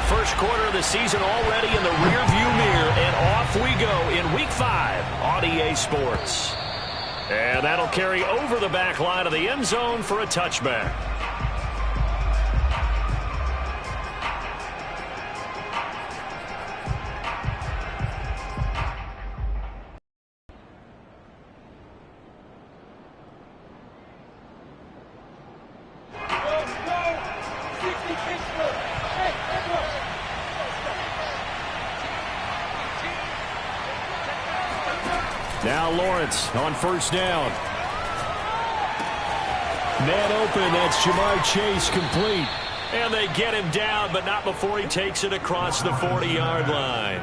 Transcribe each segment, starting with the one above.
first quarter of the season already in the rearview mirror, and off we go in Week 5 on EA Sports. And that'll carry over the back line of the end zone for a touchback. Now Lawrence on first down. Man open, that's Jamar Chase complete. And they get him down, but not before he takes it across the 40-yard line.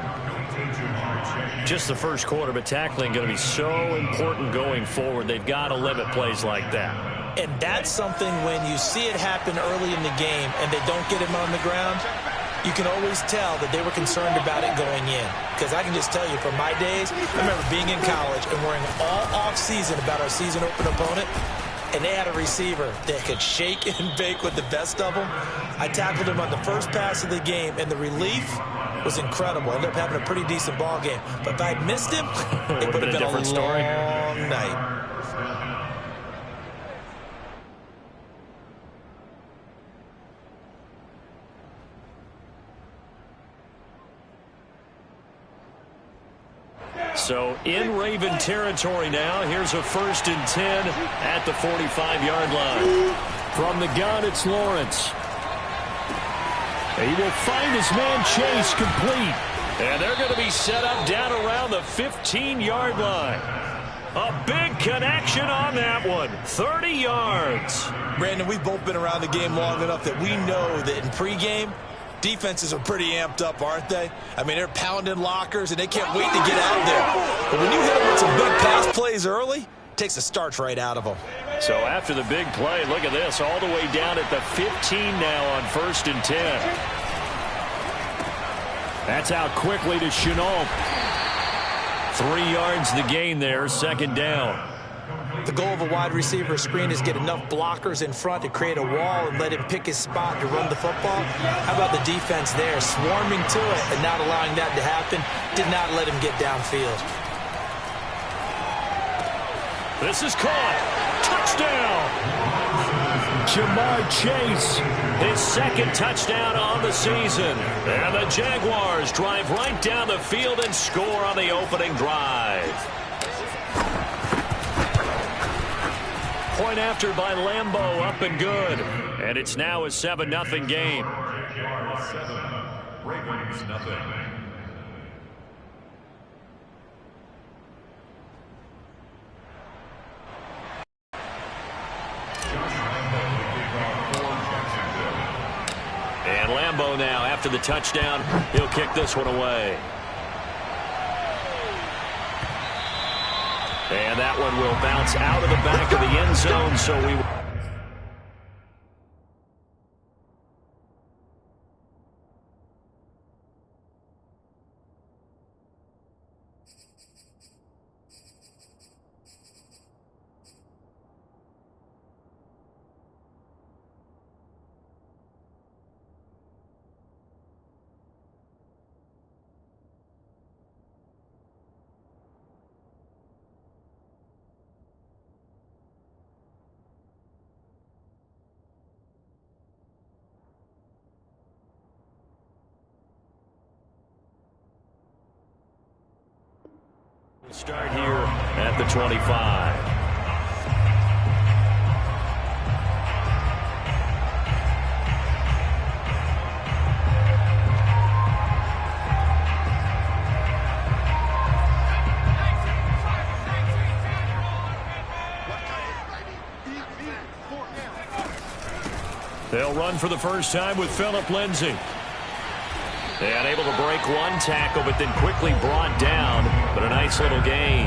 Just the first quarter, but tackling going to be so important going forward. They've got to limit plays like that. And that's something when you see it happen early in the game and they don't get him on the ground, you can always tell that they were concerned about it going in. Because I can just tell you from my days, I remember being in college and worrying all off-season about our season open opponent, and they had a receiver that could shake and bake with the best of them. I tackled him on the first pass of the game, and the relief was incredible. I ended up having a pretty decent ball game. But if I'd missed him, it would have been a different story. Long night. So in Raven territory now. Here's a 1st and 10 at the 45-yard line. From the gun, it's Lawrence. He will find his man Chase complete. And they're going to be set up down around the 15-yard line. A big connection on that one. 30 yards. Brandon, we've both been around the game long enough that we know that in pregame, defenses are pretty amped up, aren't they? I mean, they're pounding lockers, and they can't wait to get out there. But when you hit them with some big pass plays early, it takes the starch right out of them. So after the big play, look at this, all the way down at the 15 now on 1st and 10. That's out quickly to Chenault. 3 yards the gain there, 2nd down. The goal of a wide receiver screen is get enough blockers in front to create a wall and let him pick his spot to run the football. How about the defense there, swarming to it and not allowing that to happen? Did not let him get downfield. This is caught. Touchdown! Jamar Chase, his 2nd touchdown on the season. And the Jaguars drive right down the field and score on the opening drive. Point after by Lambeau, up and good. And it's now a 7-0 game. Ravens nothing. And Lambeau now, after the touchdown, he'll kick this one away. And that one will bounce out of the back of the end zone, so we will. Start here at the 25. They'll run for the first time with Phillip Lindsay. And able to break one tackle, but then quickly brought down. But a nice little gain.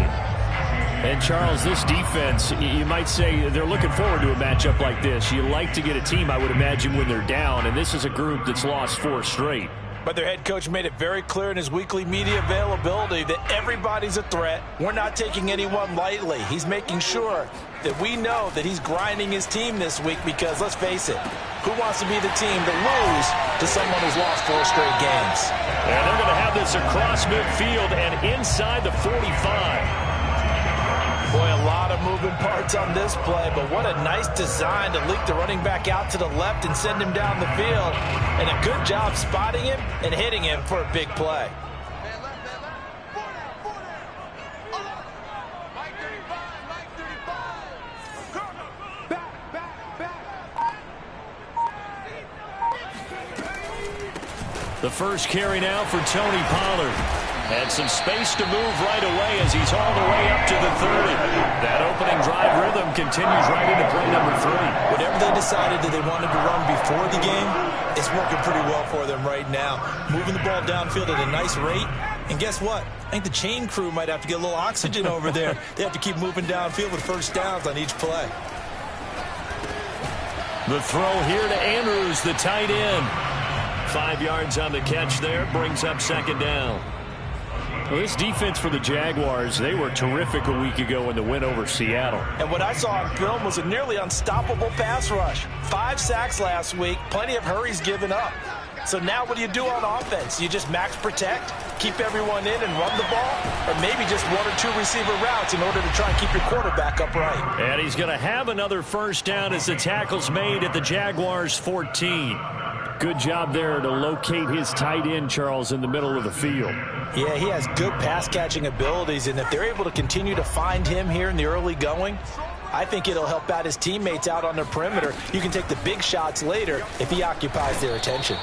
And, Charles, this defense, you might say they're looking forward to a matchup like this. You like to get a team, I would imagine, when they're down. And this is a group that's lost 4 straight. But their head coach made it very clear in his weekly media availability that everybody's a threat. We're not taking anyone lightly. He's making sure that we know that he's grinding his team this week because, let's face it, who wants to be the team to lose to someone who's lost 4 straight games? And they're going to have this across midfield and inside the 45. Boy, a lot of moving parts on this play, but what a nice design to leak the running back out to the left and send him down the field. And a good job spotting him and hitting him for a big play. The first carry now for Tony Pollard. Had some space to move right away as he's all the way up to the 30. That opening drive rhythm continues right into play number 3. Whatever they decided that they wanted to run before the game, it's working pretty well for them right now. Moving the ball downfield at a nice rate. And guess what? I think the chain crew might have to get a little oxygen over there. They have to keep moving downfield with first downs on each play. The throw here to Andrews, the tight end. 5 yards on the catch there, brings up second down. Well, this defense for the Jaguars, they were terrific a week ago in the win over Seattle. And what I saw on film was a nearly unstoppable pass rush. 5 sacks last week, plenty of hurries given up. So now what do you do on offense? You just max protect, keep everyone in and run the ball, or maybe just 1 or 2 receiver routes in order to try and keep your quarterback upright. And he's going to have another first down as the tackle's made at the Jaguars' 14. Good job there to locate his tight end, Charles, in the middle of the field. Yeah, he has good pass-catching abilities, and if they're able to continue to find him here in the early going, I think it'll help out his teammates out on the perimeter. You can take the big shots later if he occupies their attention.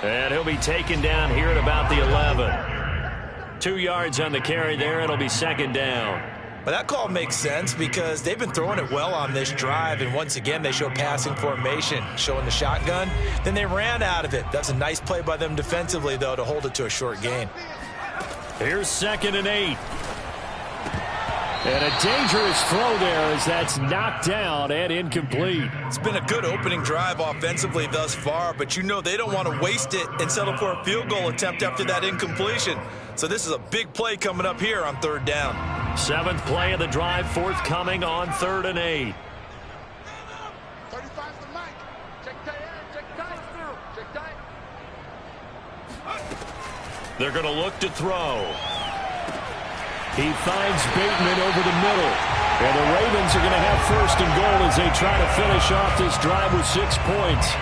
And he'll be taken down here at about the 11. 2 yards on the carry there. It'll be second down. But that call makes sense because they've been throwing it well on this drive, and once again they show passing formation, showing the shotgun. Then they ran out of it. That's a nice play by them defensively, though, to hold it to a short gain. Here's 2nd and 8. And a dangerous throw there as that's knocked down and incomplete. It's been a good opening drive offensively thus far, but you know they don't want to waste it and settle for a field goal attempt after that incompletion. So this is a big play coming up here on 3rd down. 7th play of the drive forthcoming on 3rd and 8. 35 to Mike. Check tight. Check tight. They're going to look to throw. He finds Bateman over the middle. And the Ravens are going to have 1st and goal as they try to finish off this drive with 6 points.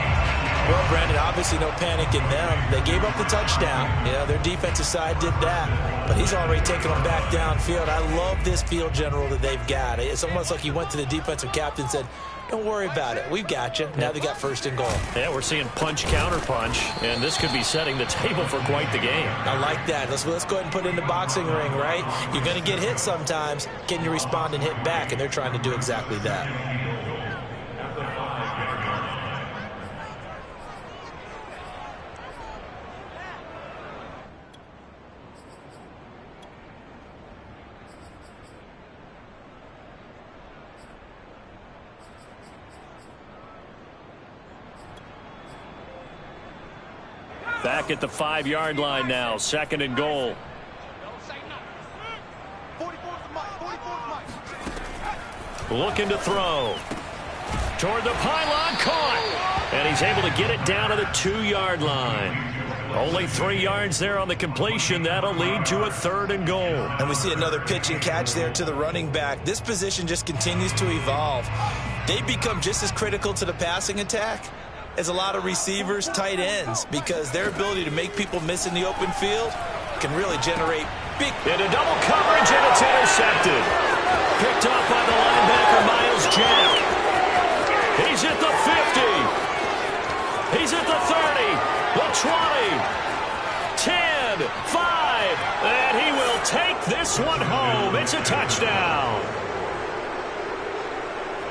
Well, Brandon, obviously no panic in them. They gave up the touchdown. Yeah, their defensive side did that. But he's already taken them back downfield. I love this field general that they've got. It's almost like he went to the defensive captain and said, don't worry about it. We've got you. Now they got 1st and goal. Yeah, we're seeing punch, counter punch, and this could be setting the table for quite the game. I like that. Let's go ahead and put it in the boxing ring, right? You're going to get hit sometimes. Can you respond and hit back? And they're trying to do exactly that. Back at the 5-yard line now, 2nd and goal. Looking to throw. Toward the pylon, caught. And he's able to get it down to the 2-yard line. Only 3 yards there on the completion. That'll lead to a 3rd and goal. And we see another pitch and catch there to the running back. This position just continues to evolve. They become just as critical to the passing attack as a lot of receivers, tight ends, because their ability to make people miss in the open field can really generate big... Into double coverage, and it's intercepted. Picked off by the linebacker, Miles Jack. He's at the 50. He's at the 30, the 20, 10, 5, and he will take this one home. It's a touchdown.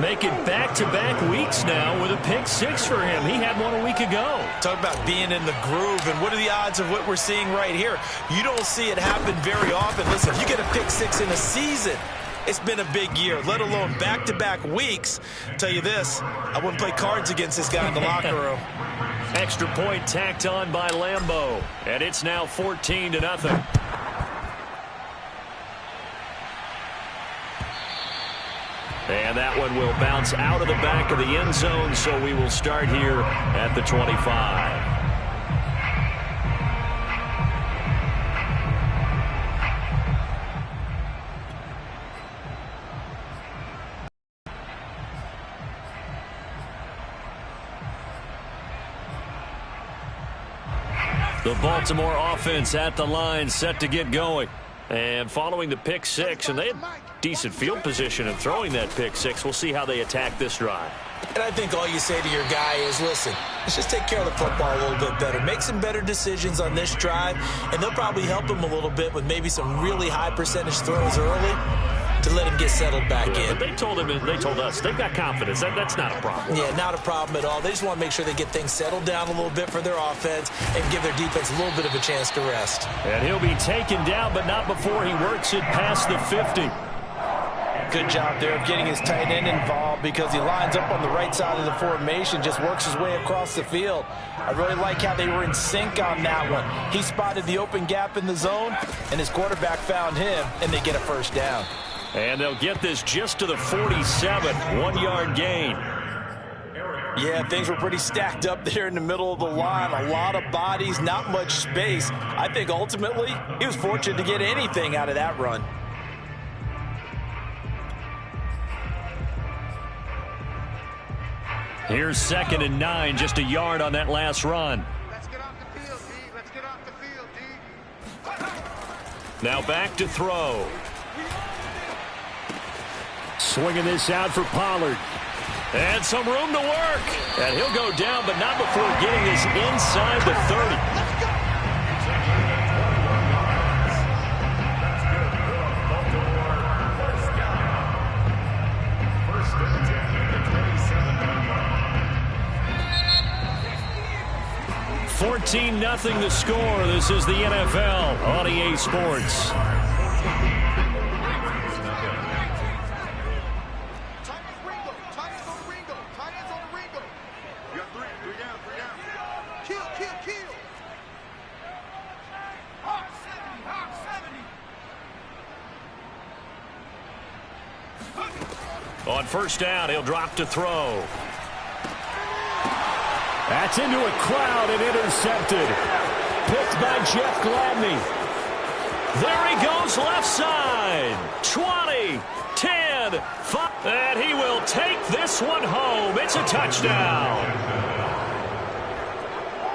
Making back-to-back weeks now with a pick 6 for him. He had one a week ago. Talk about being in the groove, and what are the odds of what we're seeing right here? You don't see it happen very often. Listen, if you get a pick 6 in a season, it's been a big year, let alone back-to-back weeks. I'll tell you this, I wouldn't play cards against this guy in the locker room. Extra point tacked on by Lambeau, and it's now 14-0. And And that one will bounce out of the back of the end zone, so we will start here at the 25. The Baltimore offense at the line, set to get going. And following the pick six, and they had decent field position in throwing that pick six. We'll see how they attack this drive. And I think all you say to your guy is, listen, let's just take care of the football a little bit better. Make some better decisions on this drive, and they'll probably help him a little bit with maybe some really high percentage throws early to let him get settled back in. But they told us they've got confidence. That's not a problem. Yeah, not a problem at all. They just want to make sure they get things settled down a little bit for their offense and give their defense a little bit of a chance to rest. And he'll be taken down, but not before he works it past the 50. Good job there of getting his tight end involved because he lines up on the right side of the formation, just works his way across the field. I really like how they were in sync on that one. He spotted the open gap in the zone, and his quarterback found him, and they get a first down. And they'll get this just to the 47, 1-yard gain. Yeah, things were pretty stacked up there in the middle of the line. A lot of bodies, not much space. I think ultimately he was fortunate to get anything out of that run. Here's 2nd and 9, just a yard on that last run. Let's get off the field, D. Let's get off the field, D. Now back to throw. Swinging this out for Pollard. And some room to work. And he'll go down, but not before getting this inside the 30. Nothing the score. This is the NFL on EA Sports. On first down, he'll drop to throw. That's into a crowd and intercepted. Picked by Jeff Gladney. There he goes left side. 20, 10, 5. And he will take this one home. It's a touchdown.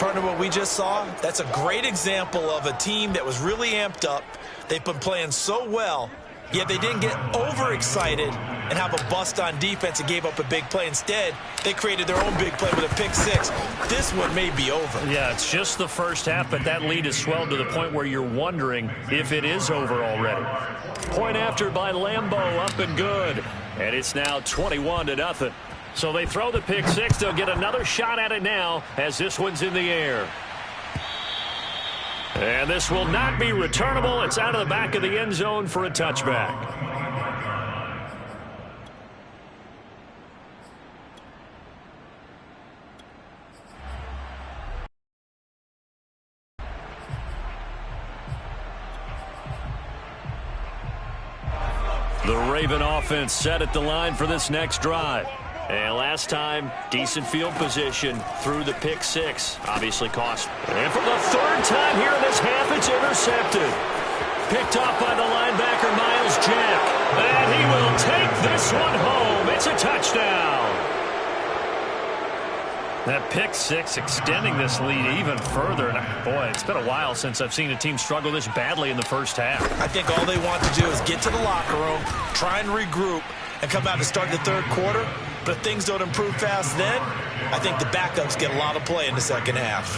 Partner, what we just saw, that's a great example of a team that was really amped up. They've been playing so well, yet they didn't get overexcited and have a bust on defense and gave up a big play. Instead, they created their own big play with a pick six. This one may be over. Yeah, it's just the first half, but that lead has swelled to the point where you're wondering if it is over already. Point after by Lambeau, up and good. And it's now 21-0. So they throw the pick six. They'll get another shot at it now as this one's in the air. And this will not be returnable. It's out of the back of the end zone for a touchback. The Raven offense set at the line for this next drive. And last time, decent field position through the pick six. Obviously cost. And for the third time here in this half, it's intercepted. Picked off by the linebacker, Miles Jack. And he will take this one home. It's a touchdown. That pick six extending this lead even further. And boy, it's been a while since I've seen a team struggle this badly in the first half. I think all they want to do is get to the locker room, try and regroup, and come out and start the third quarter. But if things don't improve fast then, I think the backups get a lot of play in the second half.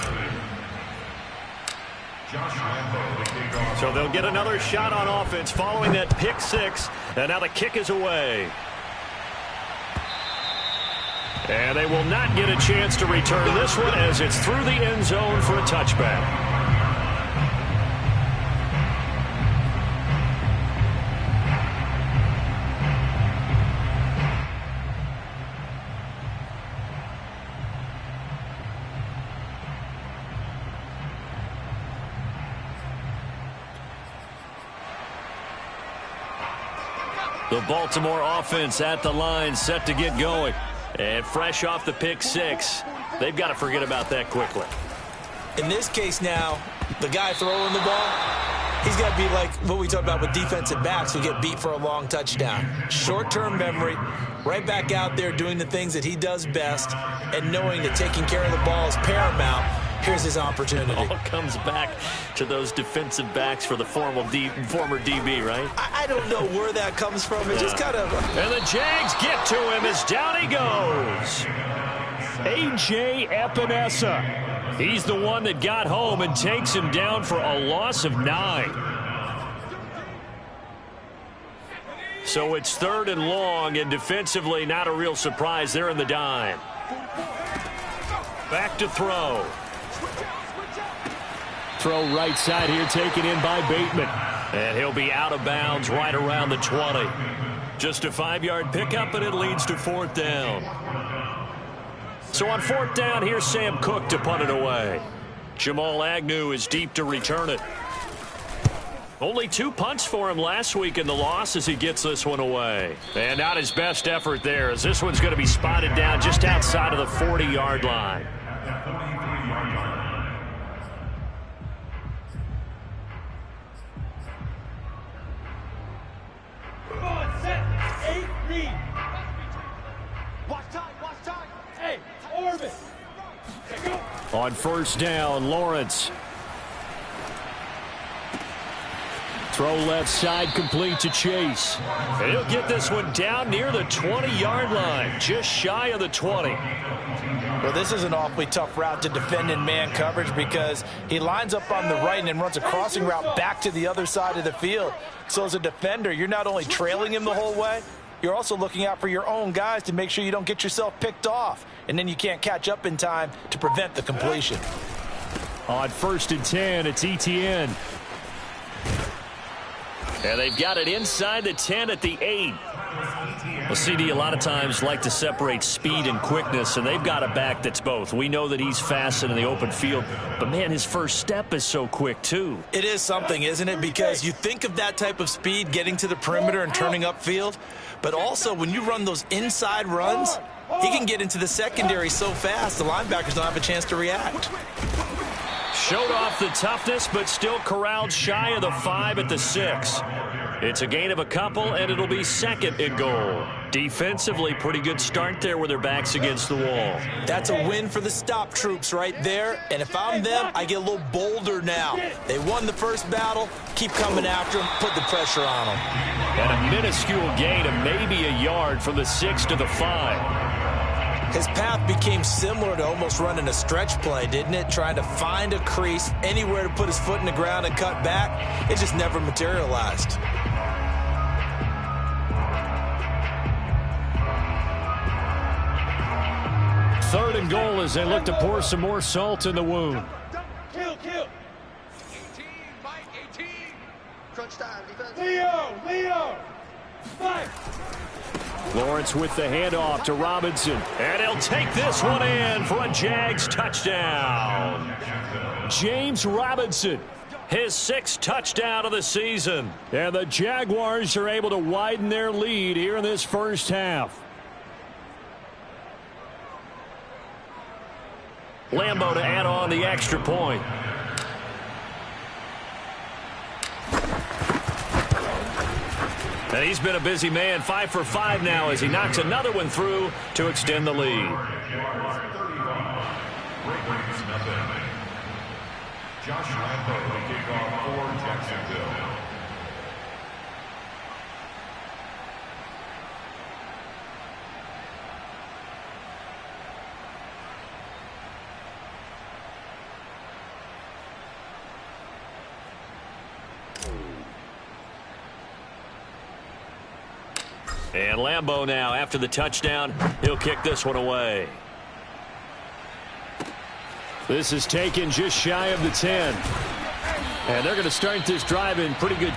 So they'll get another shot on offense following that pick six. And now the kick is away. And they will not get a chance to return this one as it's through the end zone for a touchback. The Baltimore offense at the line, set to get going. And fresh off the pick six, they've got to forget about that quickly. In this case now, the guy throwing the ball, he's got to be like what we talked about with defensive backs who get beat for a long touchdown. Short-term memory, right back out there doing the things that he does best, and knowing that taking care of the ball is paramount. Here's his opportunity. All comes back to those defensive backs for the former DB, right? I don't know where that comes from. It just kind of... And the Jags get to him as down he goes. A.J. Epinesa. He's the one that got home and takes him down for a loss of 9. So it's 3rd and long, and defensively not a real surprise. They're in the dime. Back to throw. Throw right side here, taken in by Bateman. And he'll be out of bounds right around the 20. Just a 5-yard pickup, and it leads to 4th down. So on 4th down, here's Sam Cook to punt it away. Jamal Agnew is deep to return it. Only 2 punts for him last week in the loss as he gets this one away. And not his best effort there, as this one's going to be spotted down just outside of the 40-yard line. On 1st down, Lawrence. Throw left side, complete to Chase. And he'll get this one down near the 20-yard line, just shy of the 20. Well, this is an awfully tough route to defend in man coverage because he lines up on the right and then runs a crossing route back to the other side of the field. So as a defender, you're not only trailing him the whole way, you're also looking out for your own guys to make sure you don't get yourself picked off. And then you can't catch up in time to prevent the completion. On 1st and 10, it's Etienne. And they've got it inside the 10 at the 8. Well, CD a lot of times like to separate speed and quickness, and they've got a back that's both. We know that he's fast in the open field, but, man, his first step is so quick, too. It is something, isn't it? Because you think of that type of speed getting to the perimeter and turning upfield, but also when you run those inside runs, he can get into the secondary so fast the linebackers don't have a chance to react. Showed off the toughness, but still corralled shy of the 5 at the 6. It's a gain of a couple, and it'll be 2nd and goal. Defensively, pretty good start there with their backs against the wall. That's a win for the stop troops right there, and if I'm them, I get a little bolder now. They won the first battle, keep coming after them, put the pressure on them. And a minuscule gain of maybe a yard from the 6 to the 5. His path became similar to almost running a stretch play, didn't it? Trying to find a crease, anywhere to put his foot in the ground and cut back. It just never materialized. Third and goal as they look to pour some more salt in the wound. Kill. 18, Mike, 18. Crunch time, defense. Leo. Fight. Lawrence with the handoff to Robinson. And he'll take this one in for a Jags touchdown. James Robinson, his 6th touchdown of the season. And the Jaguars are able to widen their lead here in this first half. Lambeau to add on the extra point. And he's been a busy man, 5 for 5 now as he knocks another one through to extend the lead. Josh Lambeau to kick off for Jacksonville. And Lambeau now, after the touchdown, he'll kick this one away. This is taken just shy of the 10. And they're going to start this drive in pretty good.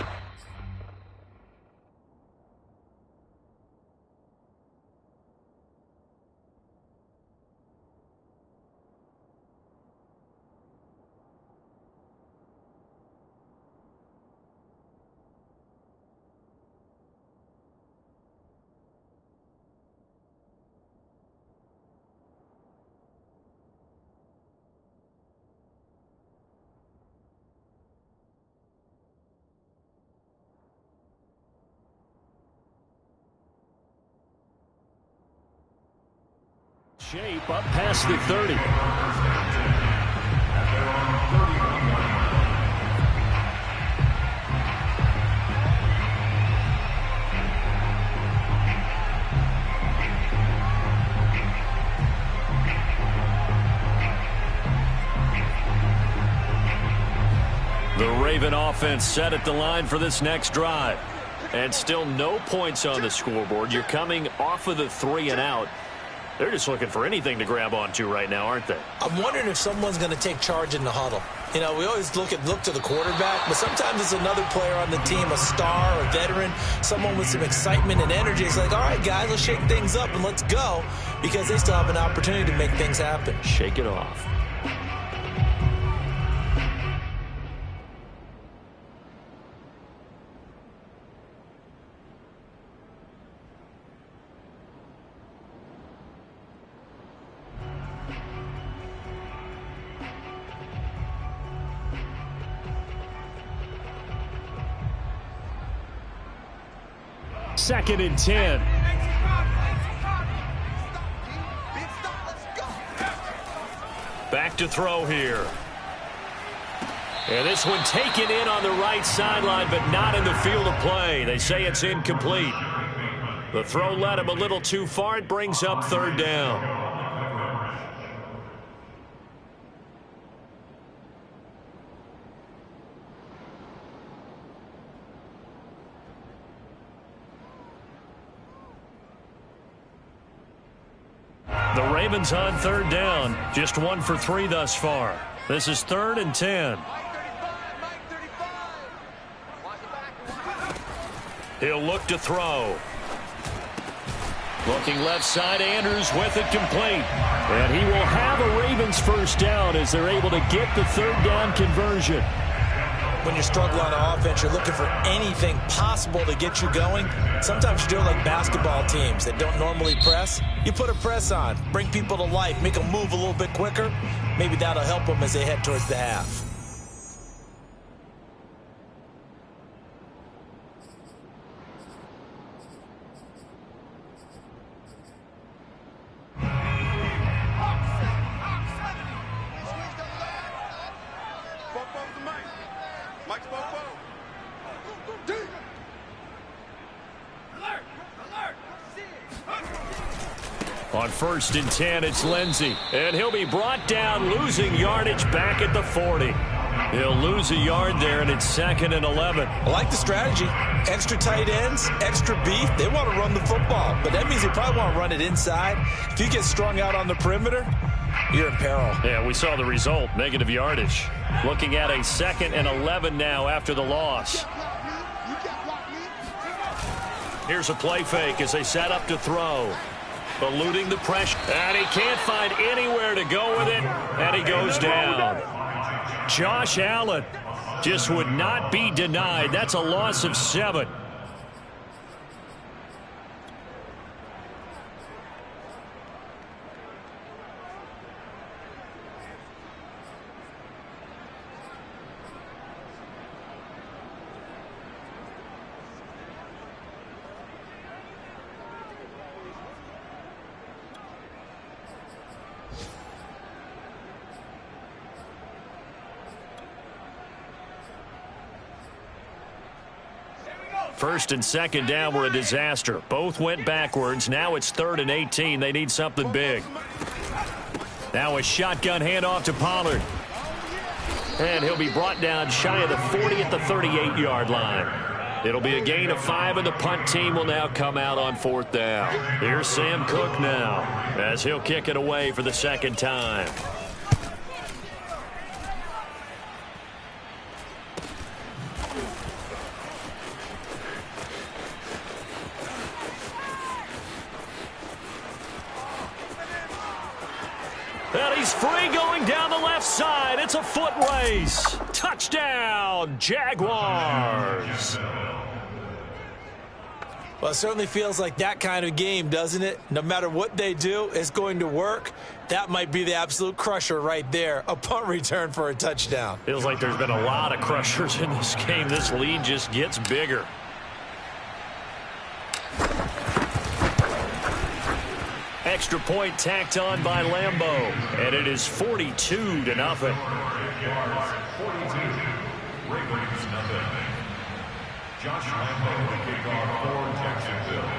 shape up past the 30. The Raven offense set at the line for this next drive. And still no points on the scoreboard. You're coming off of the 3 and out. They're just looking for anything to grab onto right now, aren't they? I'm wondering if someone's going to take charge in the huddle. You know, we always look to the quarterback, but sometimes it's another player on the team, a star, a veteran, someone with some excitement and energy. It's like, all right, guys, let's shake things up and let's go, because they still have an opportunity to make things happen. Shake it off. Second and 10. Back to throw here. And this one taken in on the right sideline, but not in the field of play. They say it's incomplete. The throw led him a little too far. It brings up third down. The Ravens on third down. Just 1 for 3 thus far. This is 3rd and 10. He'll look to throw. Looking left side, Andrews with it complete. And he will have a Ravens first down as they're able to get the third down conversion. When you're struggling on offense, you're looking for anything possible to get you going. Sometimes you do it like basketball teams that don't normally press. You put a press on, bring people to life, make them move a little bit quicker. Maybe that'll help them as they head towards the half. On 1st and 10, it's Lindsey. And he'll be brought down, losing yardage back at the 40. He'll lose a yard there, and it's 2nd and 11. I like the strategy. Extra tight ends, extra beef. They want to run the football, but that means they probably want to run it inside. If you get strung out on the perimeter, you're in peril. Yeah, we saw the result, negative yardage. Looking at a 2nd and 11 now after the loss. Here's a play fake as they set up to throw. Eluding the pressure. And he can't find anywhere to go with it. And he goes down. Josh Allen just would not be denied. That's a loss of 7. First and 2nd down were a disaster. Both went backwards. Now it's 3rd and 18. They need something big. Now a shotgun handoff to Pollard. And he'll be brought down shy of the 40 at the 38-yard line. It'll be a gain of 5, and the punt team will now come out on 4th down. Here's Sam Cook now as he'll kick it away for the 2nd time. And he's free going down the left side. It's a foot race. Touchdown, Jaguars. Well, it certainly feels like that kind of game, doesn't it? No matter what they do, it's going to work. That might be the absolute crusher right there. A punt return for a touchdown. Feels like there's been a lot of crushers in this game. This lead just gets bigger. extra point tacked on by Lambeau, and it is 42-0. Ravens nothing. Josh Lambeau, the kickoff for Jacksonville.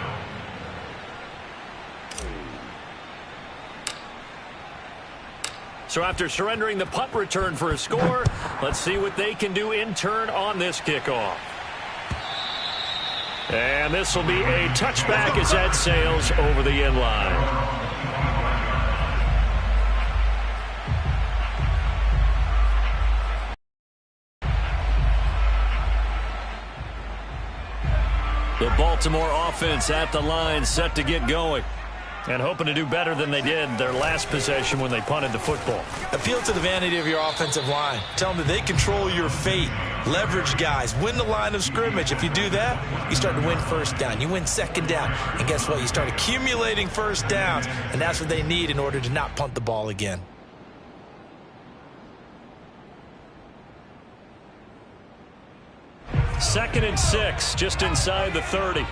So after surrendering the punt return for a score, let's see what they can do in turn on this kickoff. And this will be a touchback as that sails over the end line. The Baltimore offense at the line, set to get going. And hoping to do better than they did their last possession when they punted the football. Appeal to the vanity of your offensive line. Tell them that they control your fate. Leverage guys. Win the line of scrimmage. If you do that, you start to win first down. You win second down. And guess what? You start accumulating first downs. And that's what they need in order to not punt the ball again. Second and 6, just inside the 30.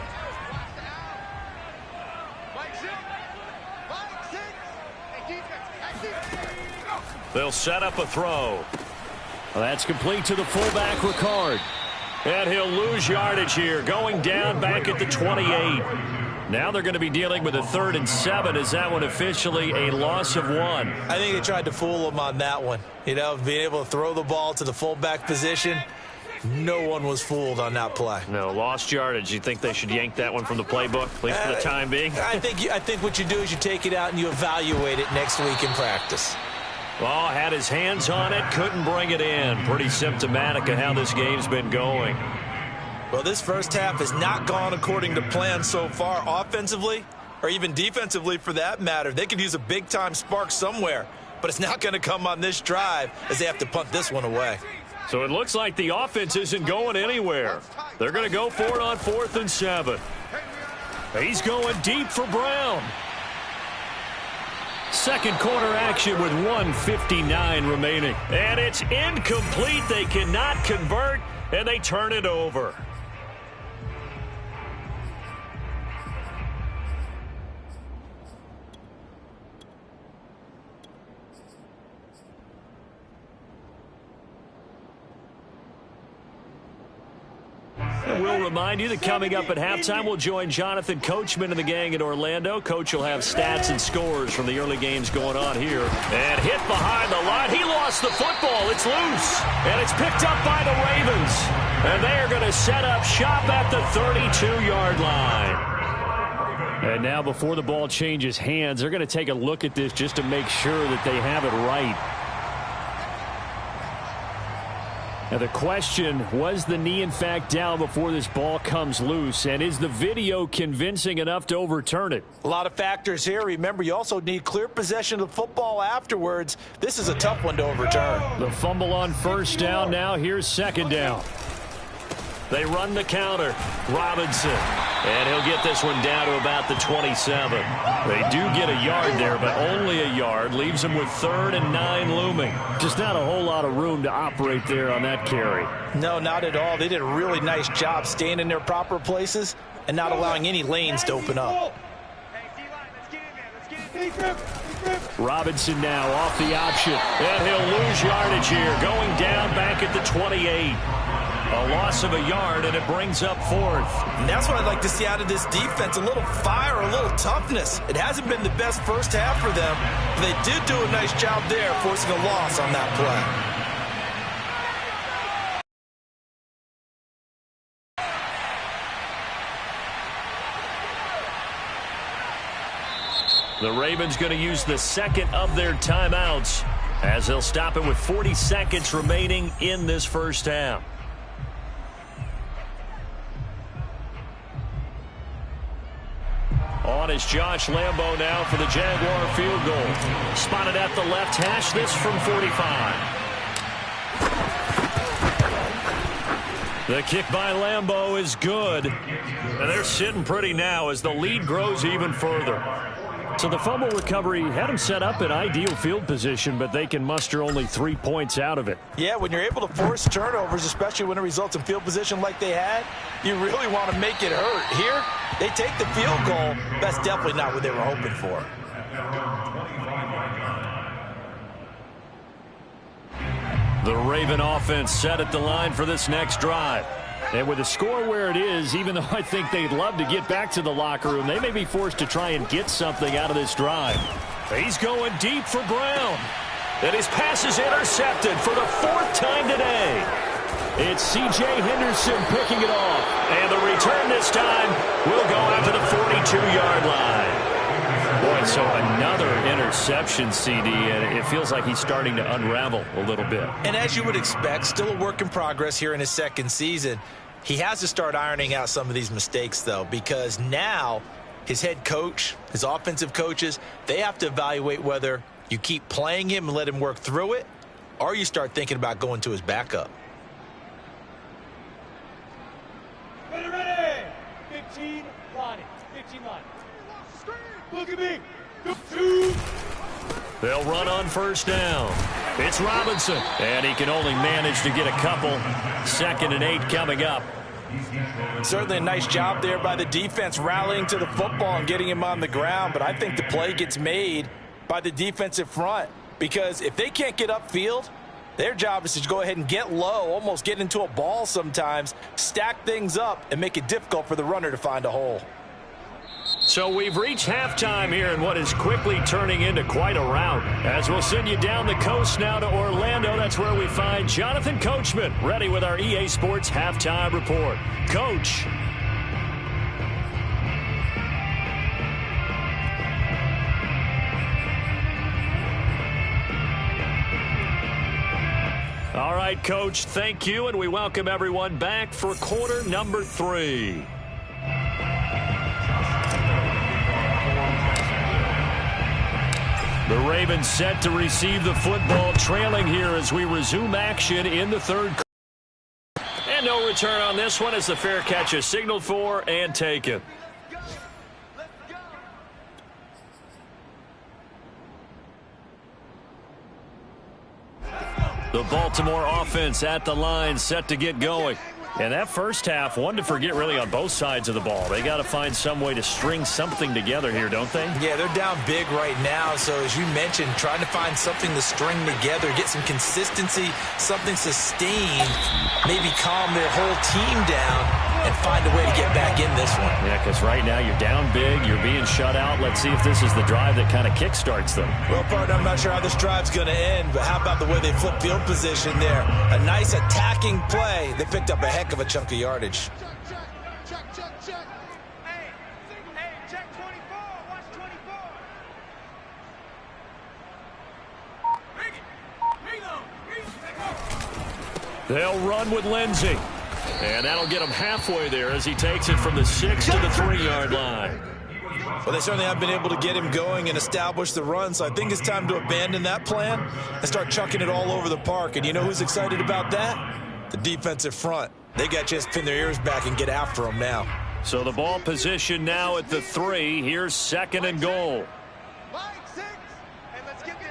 They'll set up a throw. Well, that's complete to the fullback, Ricard. And he'll lose yardage here, going down back at the 28. Now they're going to be dealing with a 3rd and 7. Is that one officially a loss of 1? I think they tried to fool him on that one. You know, being able to throw the ball to the fullback position. No one was fooled on that play. No, lost yardage. You think they should yank that one from the playbook, at least for the time being? I think what you do is you take it out and you evaluate it next week in practice. Well, had his hands on it, couldn't bring it in. Pretty symptomatic of how this game's been going. Well, this first half has not gone according to plan so far offensively, or even defensively for that matter. They could use a big-time spark somewhere, but it's not going to come on this drive as they have to punt this one away. So it looks like the offense isn't going anywhere. They're going to go for it on 4th and 7. He's going deep for Brown. Second quarter action with 1:59 remaining. And it's incomplete. They cannot convert, and they turn it over. And we'll remind you that coming up at halftime, we'll join Jonathan Coachman and the gang in Orlando. Coach will have stats and scores from the early games going on here. And hit behind the line. He lost the football. It's loose. And it's picked up by the Ravens. And they are going to set up shop at the 32-yard line. And now before the ball changes hands, they're going to take a look at this just to make sure that they have it right. Now the question, was the knee in fact down before this ball comes loose? And is the video convincing enough to overturn it? A lot of factors here. Remember, you also need clear possession of the football afterwards. This is a tough one to overturn. The fumble on first down now. Here's second down. They run the counter. Robinson. And he'll get this one down to about the 27. They do get a yard there, but only a yard. Leaves them with 3rd and 9 looming. Just not a whole lot of room to operate there on that carry. No, not at all. They did a really nice job staying in their proper places and not allowing any lanes to open up. Robinson now off the option. And he'll lose yardage here. Going down back at the 28. A loss of a yard, and it brings up 4th. And that's what I'd like to see out of this defense, a little fire, a little toughness. It hasn't been the best first half for them, but they did do a nice job there, forcing a loss on that play. The Ravens going to use the second of their timeouts as they'll stop it with 40 seconds remaining in this first half. On is Josh Lambeau now for the Jaguar field goal. Spotted at the left hash, this from 45. The kick by Lambeau is good. And they're sitting pretty now as the lead grows even further. So the fumble recovery had them set up in ideal field position, but they can muster only 3 points out of it. Yeah, when you're able to force turnovers, especially when it results in field position like they had, you really want to make it hurt. Here, they take the field goal. That's definitely not what they were hoping for. The Raven offense set at the line for this next drive. And with the score where it is, even though I think they'd love to get back to the locker room, they may be forced to try and get something out of this drive. He's going deep for Brown. And his pass is intercepted for the 4th time today. It's C.J. Henderson picking it off. And the return this time will go out to the 42-yard line. Boy, so another interception, CD, and it feels like he's starting to unravel a little bit. And as you would expect, still a work in progress here in his second season. He has to start ironing out some of these mistakes, though, because now his head coach, his offensive coaches, they have to evaluate whether you keep playing him and let him work through it, or you start thinking about going to his backup. Ready. 15 line. 15 line. Look at me. Go 2. They'll run on first down. It's Robinson, and he can only manage to get a couple. 2nd and 8 coming up. Certainly a nice job there by the defense rallying to the football and getting him on the ground, but I think the play gets made by the defensive front because if they can't get upfield, their job is to go ahead and get low, almost get into a ball sometimes, stack things up, and make it difficult for the runner to find a hole. So we've reached halftime here in what is quickly turning into quite a rout. As we'll send you down the coast now to Orlando, that's where we find Jonathan Coachman ready with our EA Sports Halftime Report. Coach. All right, Coach, thank you, and we welcome everyone back for quarter number 3. The Ravens set to receive the football, trailing here as we resume action in the 3rd quarter. And no return on this one as the fair catch is signaled for and taken. The Baltimore offense at the line set to get going. And that first half, one to forget really on both sides of the ball. They got to find some way to string something together here, don't they? Yeah, they're down big right now. So as you mentioned, trying to find something to string together, get some consistency, something sustained, maybe calm their whole team down and find a way to get back in this one. Yeah, because right now you're down big, you're being shut out. Let's see if this is the drive that kind of kickstarts them. Well, partner, I'm not sure how this drive's going to end, but how about the way they flip field position there? A nice attacking play. They picked up a heck of a chunk of yardage. Check. Hey, check 24. Watch 24. They'll run with Lindsey. And that'll get him halfway there as he takes it from the 6 to the 3-yard line. Well, they certainly have been able to get him going and establish the run, so I think it's time to abandon that plan and start chucking it all over the park. And you know who's excited about that? The defensive front. They got a chance to pin their ears back and get after him now. So the ball position now at the 3. Here's 2nd and goal. Mike, 6. And let's get this.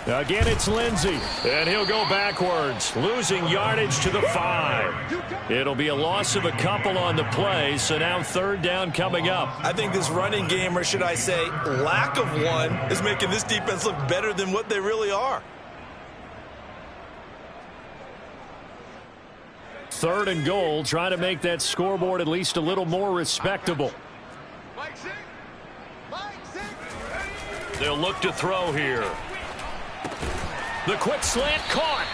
Again, it's Lindsey, and he'll go backwards, losing yardage to the 5. It'll be a loss of a couple on the play, so now 3rd down coming up. I think this running game, or should I say lack of one, is making this defense look better than what they really are. 3rd and goal, trying to make that scoreboard at least a little more respectable. Mike, 6. They'll look to throw here. The quick slant caught.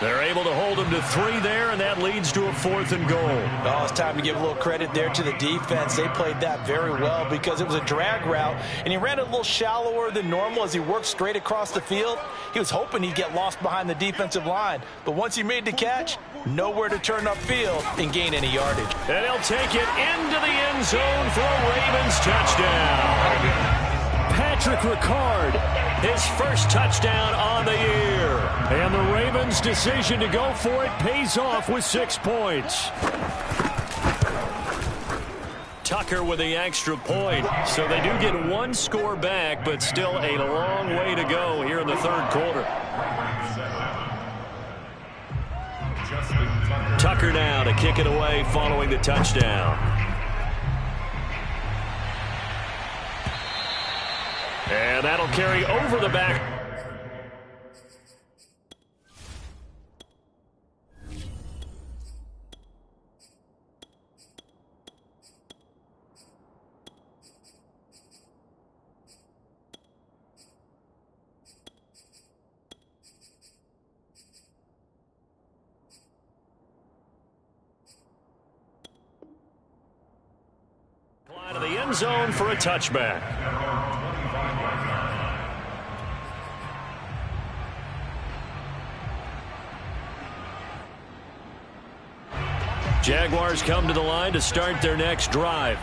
They're able to hold him to 3 there, and that leads to a 4th and goal. Oh, it's time to give a little credit there to the defense. They played that very well because it was a drag route, and he ran it a little shallower than normal as he worked straight across the field. He was hoping he'd get lost behind the defensive line, but once he made the catch, nowhere to turn upfield and gain any yardage. And he'll take it into the end zone for a Ravens touchdown. Patrick Ricard, his first touchdown on the year. And the Ravens' decision to go for it pays off with 6 points. Tucker with the extra point. So they do get 1 score back, but still a long way to go here in the 3rd quarter. Tucker now to kick it away following the touchdown. And that'll carry over the back. To the end zone for a touchback. Jaguars come to the line to start their next drive.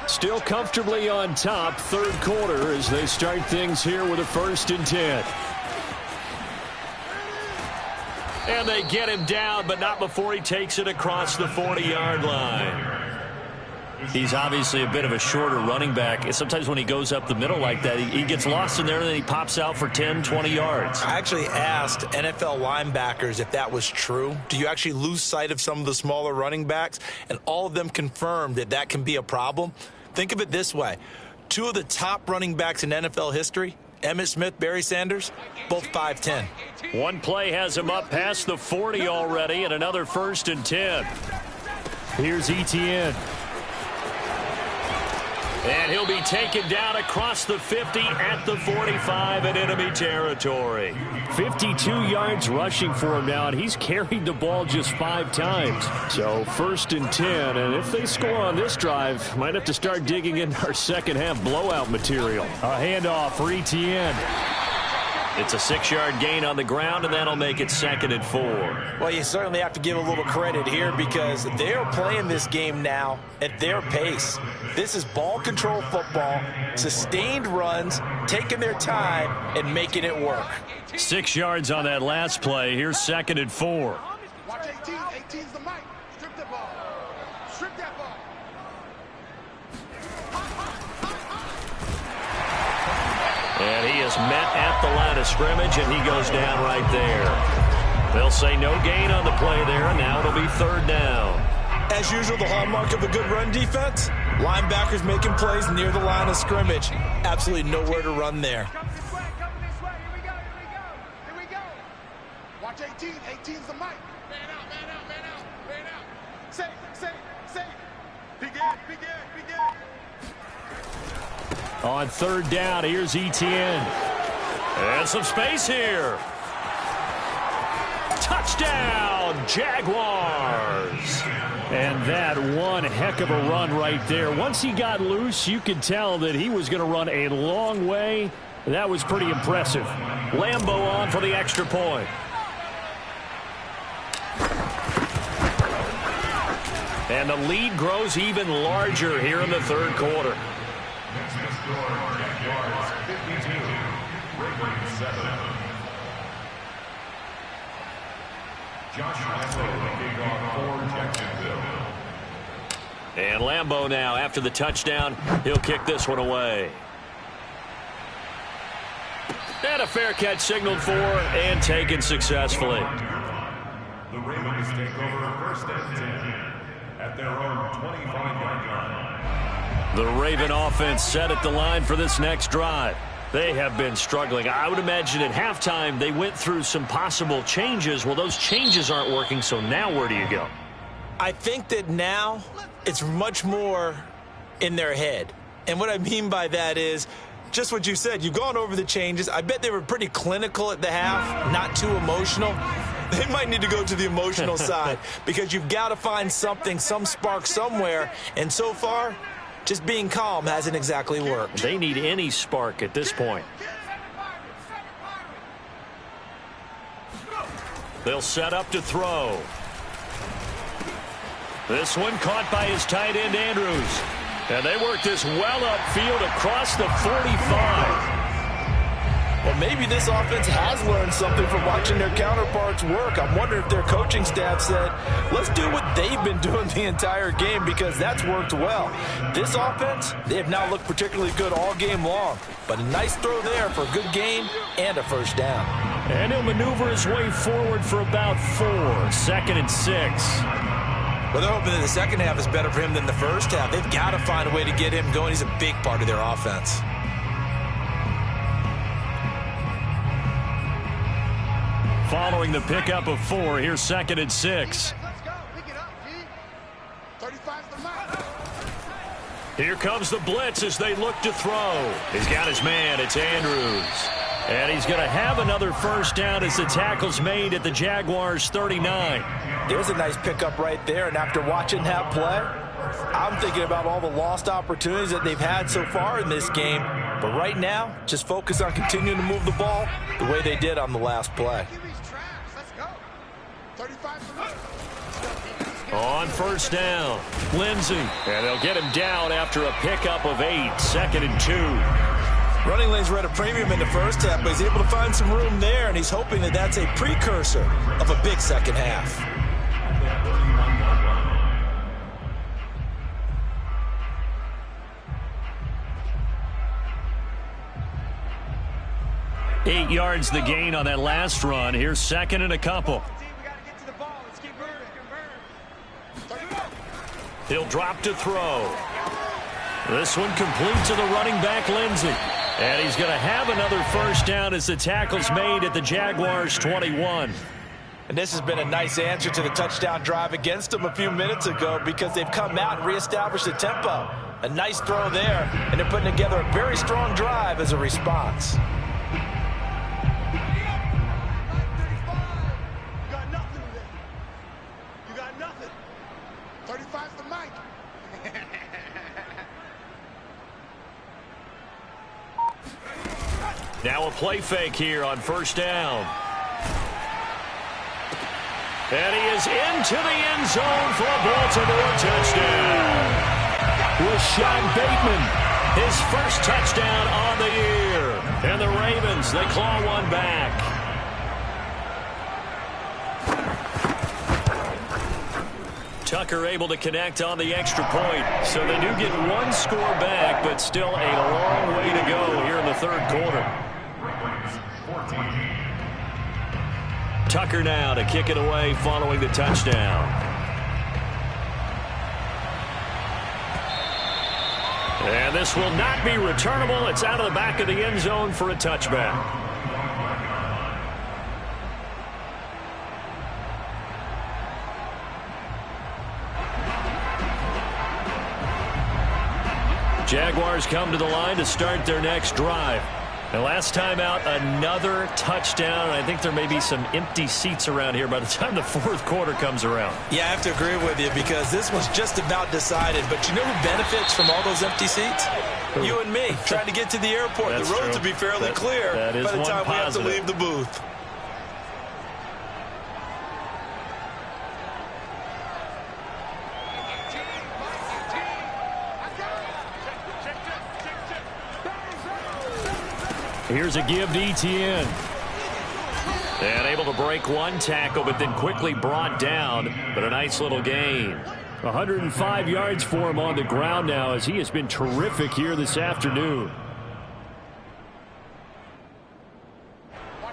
Still comfortably on top, third quarter, as they start things here with a 1st and 10. And they get him down, but not before he takes it across the 40-yard line. He's obviously a bit of a shorter running back. Sometimes when he goes up the middle like that, he gets lost in there, and then he pops out for 10, 20 yards. I actually asked NFL linebackers if that was true. Do you actually lose sight of some of the smaller running backs? And all of them confirmed that that can be a problem. Think of it this way. 2 of the top running backs in NFL history, Emmitt Smith, Barry Sanders, both 5'10". One play has him up past the 40 already, and another 1st and 10. Here's Etienne. And he'll be taken down across the 50 at the 45 in enemy territory. 52 yards rushing for him now, and he's carried the ball just 5 times. So 1st and 10, and if they score on this drive, might have to start digging in our second-half blowout material. A handoff for Etienne. It's a 6-yard gain on the ground, and that'll make it 2nd and 4. Well, you certainly have to give a little credit here because they're playing this game now at their pace. This is ball control football, sustained runs, taking their time, and making it work. 6 yards on that last play. Here's 2nd and 4. Watch 18. 18's the mic. Strip that ball. Strip that ball. And he is met at the line of scrimmage, and he goes down right there. They'll say no gain on the play there, and now it'll be 3rd down. As usual, the hallmark of a good run defense, linebackers making plays near the line of scrimmage. Absolutely nowhere to run there. Come this way. Come this way. Here we go. Here we go. Here we go. Watch 18. 18's the mic. Man out. Man out. Man out. Man out. Safe. Safe. Safe. Begin. Begin. Begin. On 3rd down, here's Etienne. And some space here. Touchdown, Jaguars. And that one heck of a run right there. Once he got loose, you could tell that he was going to run a long way. That was pretty impressive. Lambeau on for the extra point. And the lead grows even larger here in the 3rd quarter. Next to score, Jaguars 52, Ravens 7. Josh Lambeau kicking off for Jacksonville. And Lambeau now, after the touchdown, he'll kick this one away. And a fair catch signaled for and taken successfully. The Ravens take over 1st and 10 at their own 25-yard line. The Raven offense set at the line for this next drive. They have been struggling. I would imagine at halftime they went through some possible changes. Well, those changes aren't working, so now where do you go? I think that now it's much more in their head. And what I mean by that is just what you said. You've gone over the changes. I bet they were pretty clinical at the half, not too emotional. They might need to go to the emotional side because you've got to find something, some spark somewhere. And so far, just being calm hasn't exactly worked. They need any spark at this point. They'll set up to throw. This one caught by his tight end, Andrews. And they work this well upfield across the 45. Well, maybe this offense has learned something from watching their counterparts work. I'm wondering if their coaching staff said, let's do what they've been doing the entire game because that's worked well. This offense, they have not looked particularly good all game long. But a nice throw there for a good gain and a 1st down. And he'll maneuver his way forward for about 4. 2nd and 6. Well, they're hoping that the second half is better for him than the first half. They've got to find a way to get him going. He's a big part of their offense. following the pickup of 4. Here's 2nd and 6. Let's go. Pick it up, G. 35's the mark. Here comes the blitz as they look to throw. He's got his man. It's Andrews. And he's going to have another first down as the tackle's made at the Jaguars' 39. There's a nice pickup right there, and after watching that play, I'm thinking about all the lost opportunities that they've had so far in this game. But right now, just focus on continuing to move the ball the way they did on the last play. Let's go. 35's the mark. On first down, Lindsey. And they'll get him down after a pickup of 8. 2nd and 2. Running lanes were at a premium in the first half, but he's able to find some room there, and he's hoping that that's a precursor of a big second half. Eight yards the gain on that last run. Here's 2nd and a couple. He'll drop to throw. This one complete to the running back, Lindsey. And he's going to have another first down as the tackle's made at the Jaguars' 21. And this has been a nice answer to the touchdown drive against them a few minutes ago because they've come out and reestablished the tempo. A nice throw there, and they're putting together a very strong drive as a response. You got nothing today. You got nothing. 35's the mic. Now a play fake here on first down. And he is into the end zone for a Baltimore touchdown. Rashad Bateman, his first touchdown on the year. And the Ravens, they claw one back. Tucker able to connect on the extra point. So they do get one score back, but still a long way to go here in the third quarter. Tucker now to kick it away following the touchdown. And this will not be returnable. It's out of the back of the end zone for a touchback. Jaguars come to the line to start their next drive. And last time out, another touchdown. I think there may be some empty seats around here by the time the fourth quarter comes around. Yeah, I have to agree with you because this was just about decided. But you know who benefits from all those empty seats? You and me, trying to get to the airport. That's the roads true. will be fairly clear that is by the one time we have to positive. leave the booth. Here's a give to Etienne. And able to break one tackle, but then quickly brought down. But a nice little gain. 105 yards for him on the ground now as he has been terrific here this afternoon.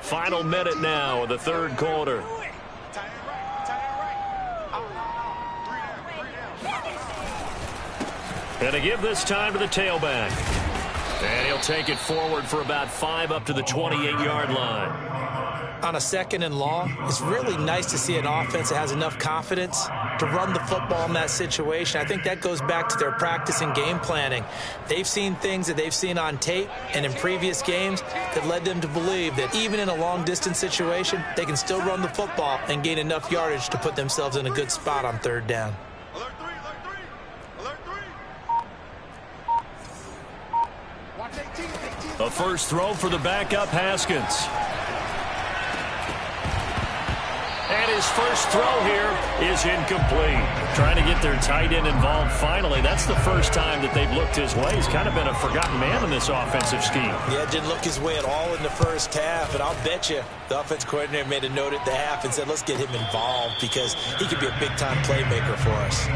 Final minute now of the third quarter. And a give this time to the tailback. And he'll take it forward for about 5 up to the 28-yard line. On a 2nd and long, it's really nice to see an offense that has enough confidence to run the football in that situation. I think that goes back to their practice and game planning. They've seen things that they've seen on tape and in previous games that led them to believe that even in a long-distance situation, they can still run the football and gain enough yardage to put themselves in a good spot on third down. Alert 3, alert 3, alert 3. Watch 18. A first throw for the backup, Haskins. And his first throw here is incomplete. Trying to get their tight end involved finally. That's the first time that they've looked his way. He's kind of been a forgotten man in this offensive scheme. Yeah, didn't look his way at all in the first half, and I'll bet you the offense coordinator made a note at the half and said, let's get him involved because he could be a big-time playmaker for us.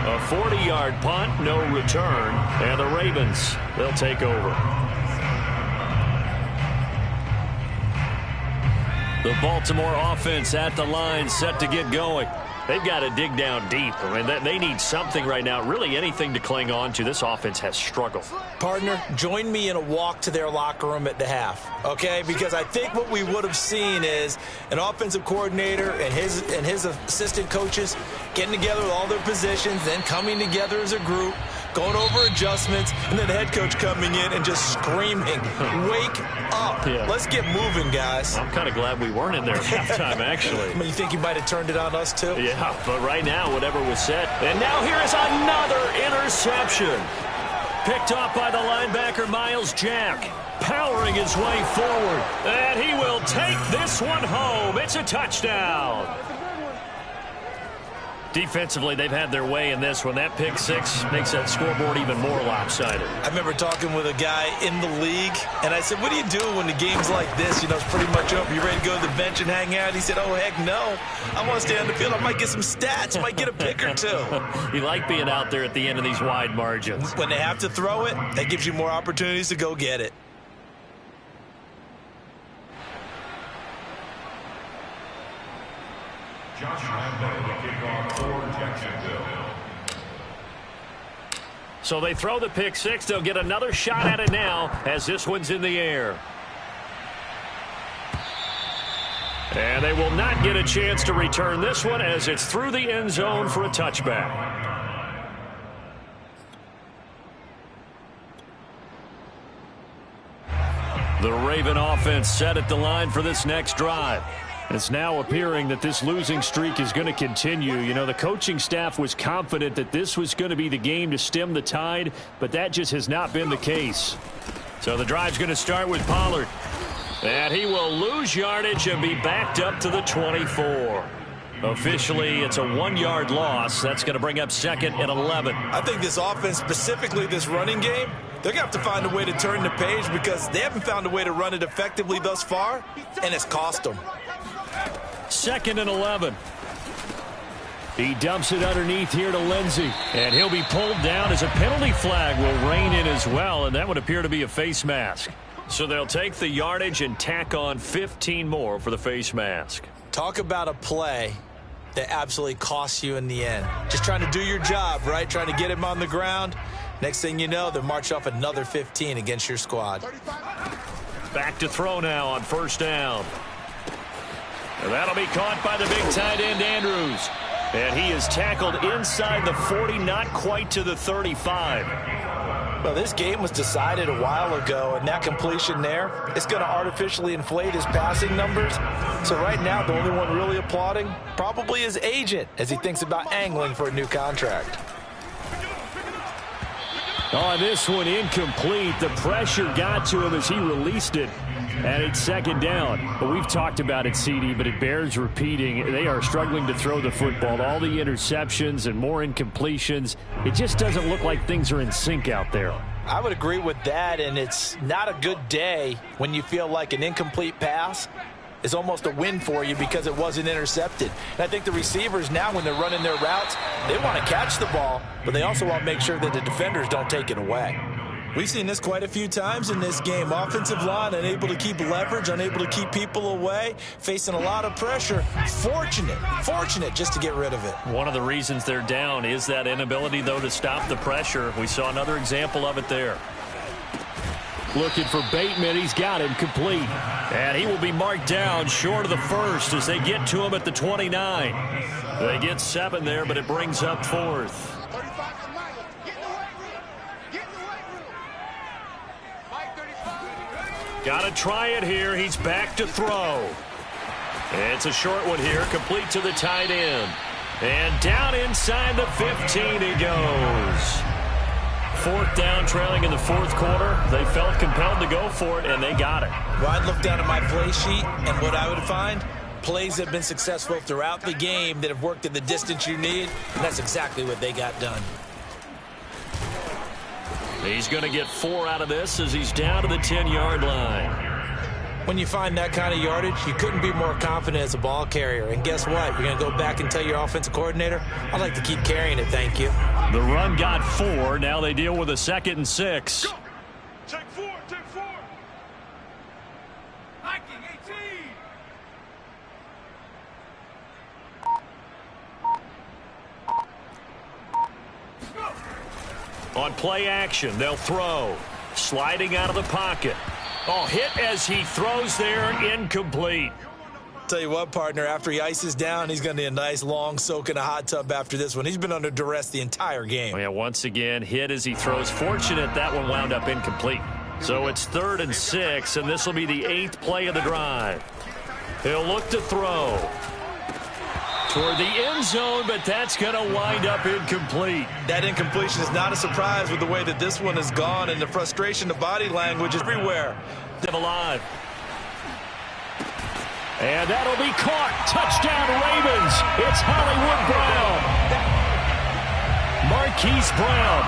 A 40-yard punt, no return, and the Ravens, they'll take over. The Baltimore offense at the line, set to get going. They've got to dig down deep. I mean, they need something right now, really anything to cling on to. This offense has struggled. Partner, join me in a walk to their locker room at the half, okay? Because I think what we would have seen is an offensive coordinator and his assistant coaches getting together with all their positions, then coming together as a group, going over adjustments, and then the head coach coming in and just screaming, wake up. Yeah. Let's get moving, guys. I'm kind of glad we weren't in there at halftime, actually. I mean, you think you might have turned it on us, too? Yeah, but right now, whatever was said. And now here is another interception. Picked off by the linebacker, Miles Jack. Powering his way forward. And he will take this one home. It's a touchdown. Defensively, they've had their way in this one. That pick six makes that scoreboard even more lopsided. I remember talking with a guy in the league, and I said, what do you do when the game's like this? You know, it's pretty much over. You ready to go to the bench and hang out? He said, oh, heck no. I want to stay on the field. I might get some stats. Might get a pick or two. You like being out there at the end of these wide margins. When they have to throw it, that gives you more opportunities to go get it. Josh Rambo to kick off for Jacksonville. So they throw the pick six. They'll get another shot at it now as this one's in the air. And they will not get a chance to return this one as it's through the end zone for a touchback. The Raven offense set at the line for this next drive. It's now appearing that this losing streak is going to continue. You know, the coaching staff was confident that this was going to be the game to stem the tide, but that just has not been the case. So the drive's going to start with Pollard. And he will lose yardage and be backed up to the 24. Officially, it's a 1-yard loss. That's going to bring up 2nd and 11. I think this offense, specifically this running game, they're going to have to find a way to turn the page because they haven't found a way to run it effectively thus far, and it's cost them. 2nd and 11. He dumps it underneath here to Lindsey. And he'll be pulled down as a penalty flag will rein in as well, and that would appear to be a face mask. So they'll take the yardage and tack on 15 more for the face mask. Talk about a play that absolutely costs you in the end. Just trying to do your job, right? Trying to get him on the ground. Next thing you know, they'll march off another 15 against your squad. Back to throw now on 1st down. And that'll be caught by the big tight end, Andrews. And he is tackled inside the 40, not quite to the 35. Well, this game was decided a while ago, and that completion there, it's going to artificially inflate his passing numbers. So right now, the only one really applauding probably his agent as he thinks about angling for a new contract. Oh, this one incomplete. The pressure got to him as he released it. And it's 2nd down. But we've talked about it, CD, but it bears repeating. They are struggling to throw the football. All the interceptions and more incompletions. It just doesn't look like things are in sync out there. I would agree with that, and it's not a good day when you feel like an incomplete pass is almost a win for you because it wasn't intercepted. And I think the receivers now, when they're running their routes, they want to catch the ball, but they also want to make sure that the defenders don't take it away. We've seen this quite a few times in this game. Offensive line unable to keep leverage, unable to keep people away, facing a lot of pressure. Fortunate just to get rid of it. One of the reasons they're down is that inability, though, to stop the pressure. We saw another example of it there. Looking for Bateman. He's got him complete. And he will be marked down short of the 1st as they get to him at the 29. They get 7 there, but it brings up 4th. Got to try it here. He's back to throw. It's a short one here, complete to the tight end. And down inside the 15 he goes. 4th down, trailing in the 4th quarter. They felt compelled to go for it, and they got it. Well, I'd look down at my play sheet, and what I would find, plays that have been successful throughout the game that have worked at the distance you need, and that's exactly what they got done. He's going to get 4 out of this as he's down to the 10-yard line. When you find that kind of yardage, you couldn't be more confident as a ball carrier. And guess what? You're going to go back and tell your offensive coordinator, I'd like to keep carrying it, thank you. The run got 4. Now they deal with a 2nd and 6. Go. Take 4. Hiking 18. On play action, they'll throw. Sliding out of the pocket. Oh, hit as he throws there, incomplete. Tell you what, partner, after he ices down, he's going to need a nice long soak in a hot tub after this one. He's been under duress the entire game. Oh, yeah, once again, hit as he throws. Fortunate that one wound up incomplete. So it's 3rd and 6, and this will be the 8th play of the drive. He'll look to throw toward the end zone, but that's going to wind up incomplete. That incompletion is not a surprise with the way that this one has gone, and the frustration, the body language is everywhere. Alive. And that'll be caught. Touchdown, Ravens. It's Hollywood Brown. Marquise Brown,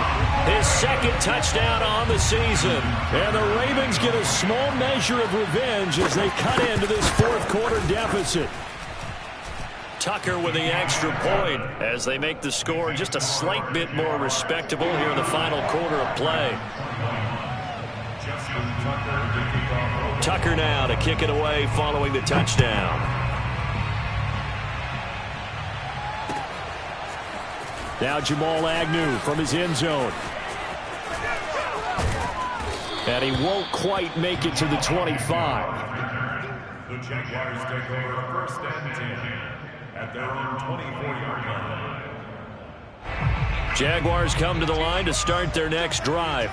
his 2nd touchdown on the season. And the Ravens get a small measure of revenge as they cut into this 4th quarter deficit. Tucker with the extra point as they make the score just a slight bit more respectable here in the final quarter of play. Tucker now to kick it away following the touchdown. Now Jamal Agnew from his end zone. And he won't quite make it to the 25. The Jaguars take over 1st and 10 at their own 24-yard line. Jaguars come to the line to start their next drive.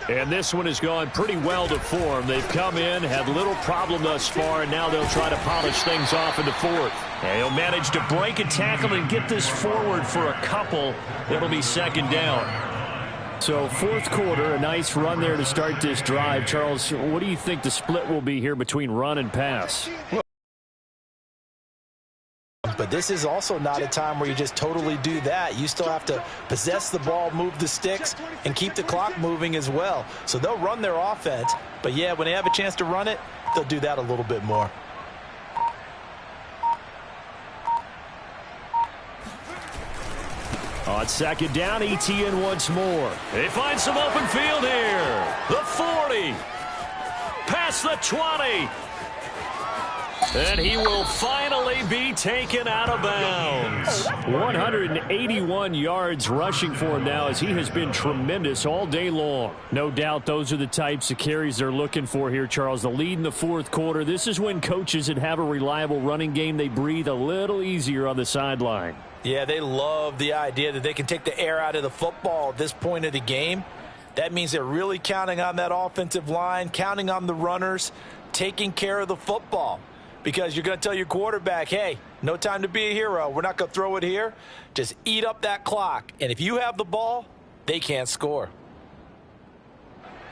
And this one has gone pretty well to form. They've come in, had little problem thus far, and now they'll try to polish things off in the 4th. And he'll manage to break a tackle and get this forward for a couple. It'll be 2nd down. So 4th quarter, a nice run there to start this drive. Charles, what do you think the split will be here between run and pass? But this is also not a time where you just totally do that. You still have to possess the ball, move the sticks, and keep the clock moving as well. So they'll run their offense. But, yeah, when they have a chance to run it, they'll do that a little bit more. On 2nd down, ETN once more. They find some open field here. The 40. Past the 20. And he will finally be taken out of bounds. 181 yards rushing for him now as he has been tremendous all day long. No doubt those are the types of carries they're looking for here, Charles. The lead in the 4th quarter. This is when coaches that have a reliable running game, they breathe a little easier on the sideline. Yeah, they love the idea that they can take the air out of the football at this point of the game. That means they're really counting on that offensive line, counting on the runners, taking care of the football. Because you're going to tell your quarterback, hey, no time to be a hero. We're not going to throw it here. Just eat up that clock. And if you have the ball, they can't score.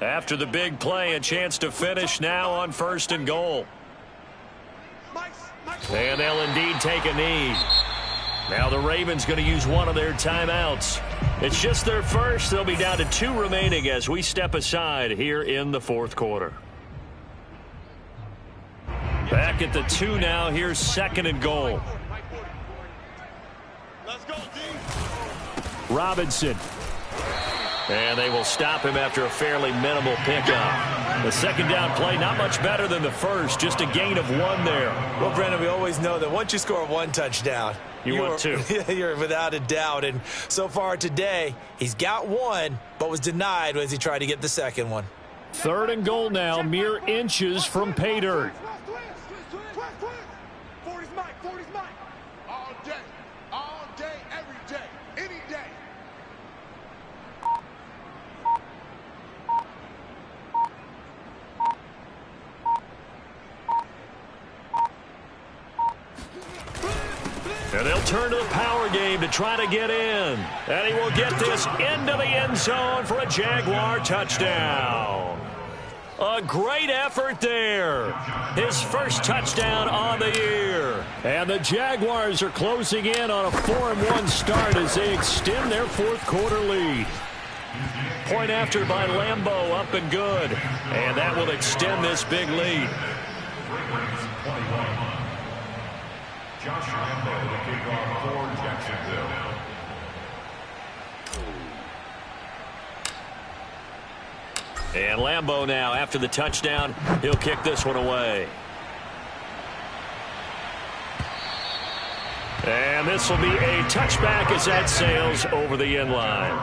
After the big play, a chance to finish now on 1st and goal. And they'll indeed take a knee. Now the Ravens going to use one of their timeouts. It's just their first. They'll be down to 2 remaining as we step aside here in the 4th quarter. Back at the 2 now. Here's 2nd and goal. Robinson. And they will stop him after a fairly minimal pickup. The 2nd down play, not much better than the first. Just a gain of 1 there. Well, Brandon, we always know that once you score 1 touchdown, you want 2. You're without a doubt. And so far today, he's got 1, but was denied as he tried to get the 2nd one. 3rd and goal now, mere inches from pay dirt. 40's mine. All day, every day, any day. And they'll turn to the power game to try to get in. And he will get this into the end zone for a Jaguar touchdown. A great effort there. His first touchdown on the year. And the Jaguars are closing in on a 4-1 start as they extend their 4th quarter lead. Point after by Lambeau, up and good. And that will extend this big lead. Josh Lambeau, the kickoff for Jacksonville. And Lambeau now, after the touchdown, he'll kick this one away. And this will be a touchback as that sails over the end line.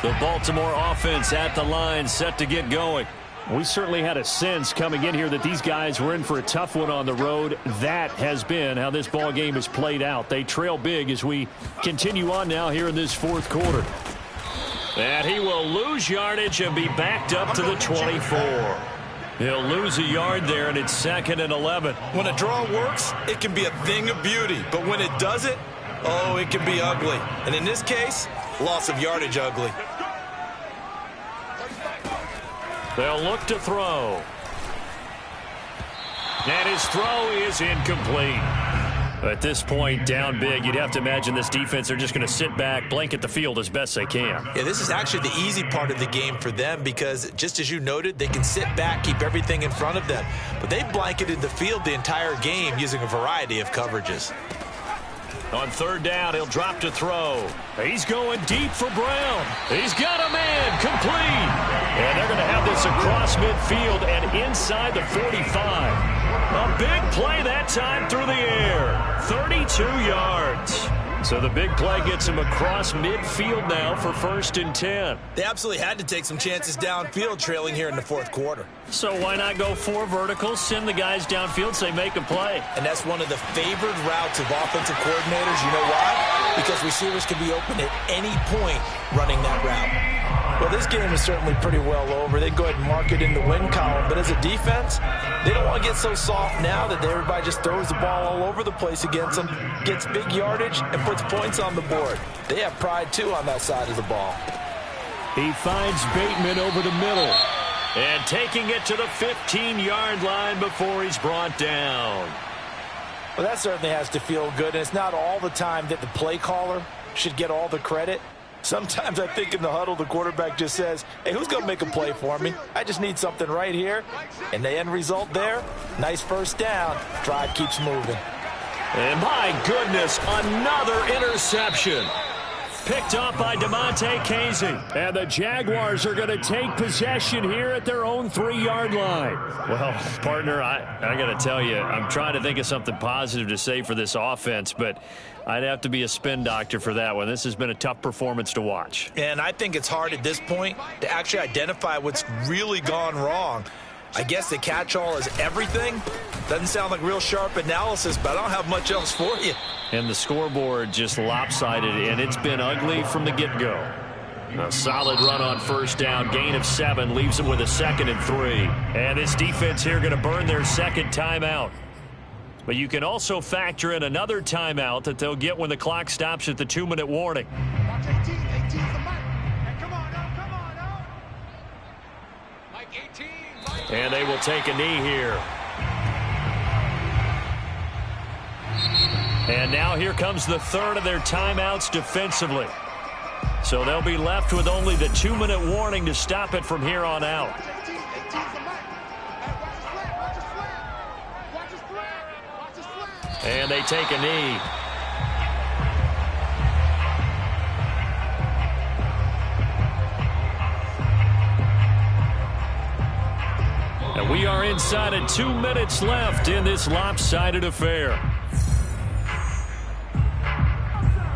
The Baltimore offense at the line, set to get going. We certainly had a sense coming in here that these guys were in for a tough one on the road. That has been how this ball game has played out. They trail big as we continue on now here in this fourth quarter. And he will lose yardage and be backed up to the 24. He'll lose a yard there, and it's 2nd and 11. When a draw works, it can be a thing of beauty. But when it doesn't, oh, it can be ugly. And in this case, loss of yardage ugly. They'll look to throw. And his throw is incomplete. At this point, down big, you'd have to imagine this defense are just going to sit back, blanket the field as best they can. Yeah, this is actually the easy part of the game for them because, just as you noted, they can sit back, keep everything in front of them. But they blanketed the field the entire game using a variety of coverages. On 3rd down, he'll drop to throw. He's going deep for Brown. He's got a man, complete. And they're going to have this across midfield and inside the 45. A big play that time through the air. 32 yards. So the big play gets him across midfield now for 1st and 10. They absolutely had to take some chances downfield trailing here in the 4th quarter. So why not go 4 verticals, send the guys downfield, say make a play? And that's one of the favored routes of offensive coordinators. You know why? Because receivers can be open at any point running that route. Well, this game is certainly pretty well over. They can go ahead and mark it in the win column. But as a defense, they don't want to get so soft now that everybody just throws the ball all over the place against them, gets big yardage, and puts points on the board. They have pride, too, on that side of the ball. He finds Bateman over the middle. And taking it to the 15-yard line before he's brought down. Well, that certainly has to feel good. And it's not all the time that the play caller should get all the credit. Sometimes I think in the huddle, the quarterback just says, hey, who's going to make a play for me? I just need something right here. And the end result there, nice 1st down. Drive keeps moving. And my goodness, another interception. Picked up by DeMonte Casey. And the Jaguars are going to take possession here at their own 3-yard line. Well, partner, I got to tell you, I'm trying to think of something positive to say for this offense, but I'd have to be a spin doctor for that one. This has been a tough performance to watch. And I think it's hard at this point to actually identify what's really gone wrong. I guess the catch-all is everything. Doesn't sound like real sharp analysis, but I don't have much else for you. And the scoreboard just lopsided, and it's been ugly from the get-go. A solid run on 1st down, gain of 7, leaves them with a 2nd and 3. And this defense here going to burn their 2nd timeout. But you can also factor in another timeout that they'll get when the clock stops at the 2-minute warning. Watch 18. 18's the mic. Hey, come on now. Mike 18. Mike. And they will take a knee here. And now here comes the 3rd of their timeouts defensively. So they'll be left with only the 2-minute warning to stop it from here on out. Watch 18. 18's the mic. Hey, watch his flat. Watch his flat. And they take a knee. And we are inside of 2 minutes left in this lopsided affair.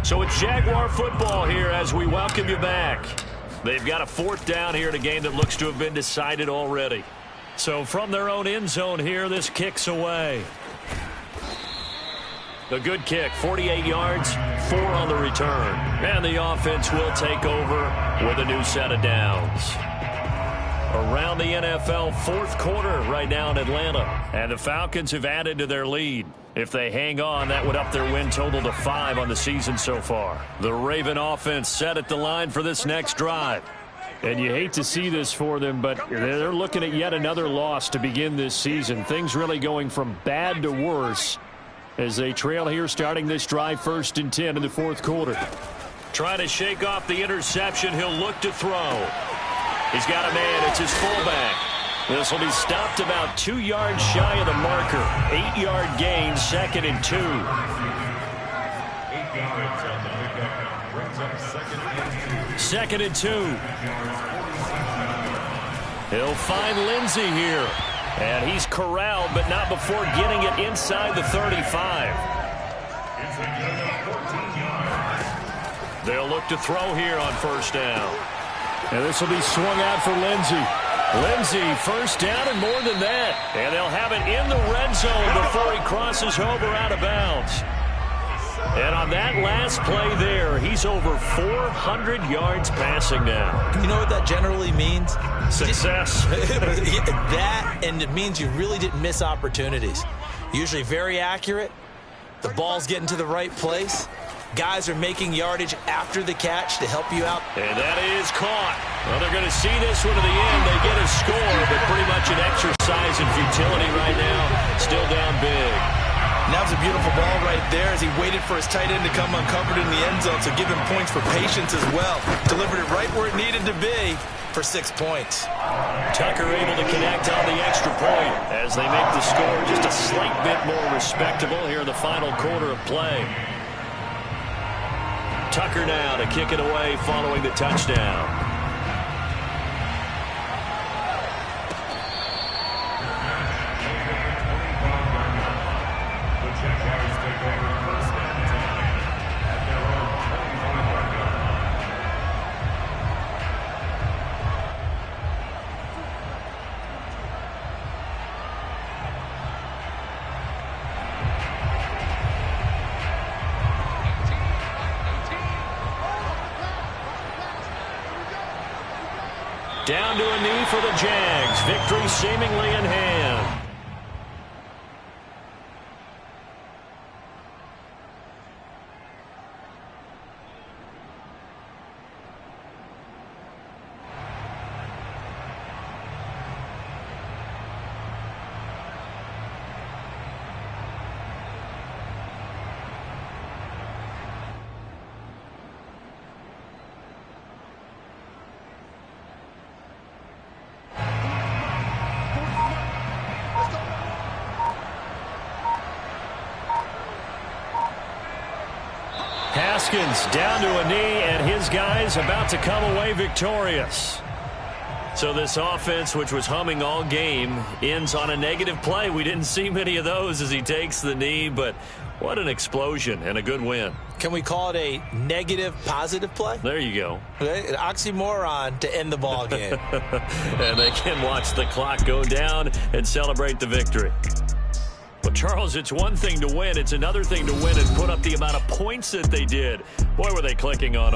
So it's Jaguar football here as we welcome you back. They've got a 4th down here in a game that looks to have been decided already. So from their own end zone here, this kicks away. A good kick, 48 yards, 4 on the return. And the offense will take over with a new set of downs. Around the NFL 4th quarter right now in Atlanta. And the Falcons have added to their lead. If they hang on, that would up their win total to 5 on the season so far. The Raven offense set at the line for this next drive. And you hate to see this for them, but they're looking at yet another loss to begin this season. Things really going from bad to worse as they trail here starting this drive 1st and 10 in the 4th quarter. Trying to shake off the interception. He'll look to throw. He's got a man. It's his fullback. This will be stopped about 2 yards shy of the marker. 8-yard gain, 2nd and 2. 8 yards on the pickup. Brings up 2nd and 2. 2nd and 2. He'll find Lindsey here. And he's corralled, but not before getting it inside the 35. It's a gain of 14 yards. They'll look to throw here on 1st down. And this will be swung out for Lindsey. Lindsey, first down and more than that. And they'll have it in the red zone before he crosses over out of bounds. And on that last play there, he's over 400 yards passing now. You know what that generally means? Success. That, and it means you really didn't miss opportunities. Usually very accurate. The ball's getting to the right place. Guys are making yardage after the catch to help you out. And that is caught. Well, they're going to see this one to the end. They get a score, but pretty much an exercise in futility right now. Still down big. That was a beautiful ball right there as he waited for his tight end to come uncovered in the end zone, so give him points for patience as well. Delivered it right where it needed to be for 6 points. Tucker able to connect on the extra point as they make the score just a slight bit more respectable here in the final quarter of play. Tucker now to kick it away following the touchdown. Down to a knee for the Jags. Victory seemingly in hand. Haskins down to a knee, and his guys about to come away victorious. So this offense, which was humming all game, ends on a negative play. We didn't see many of those as he takes the knee, but what an explosion and a good win. Can we call it a negative positive play? There you go. An oxymoron to end the ball game. And they can watch the clock go down and celebrate the victory. Well, Charles, it's one thing to win. It's another thing to win and put up the amount of points that they did. Boy, were they clicking on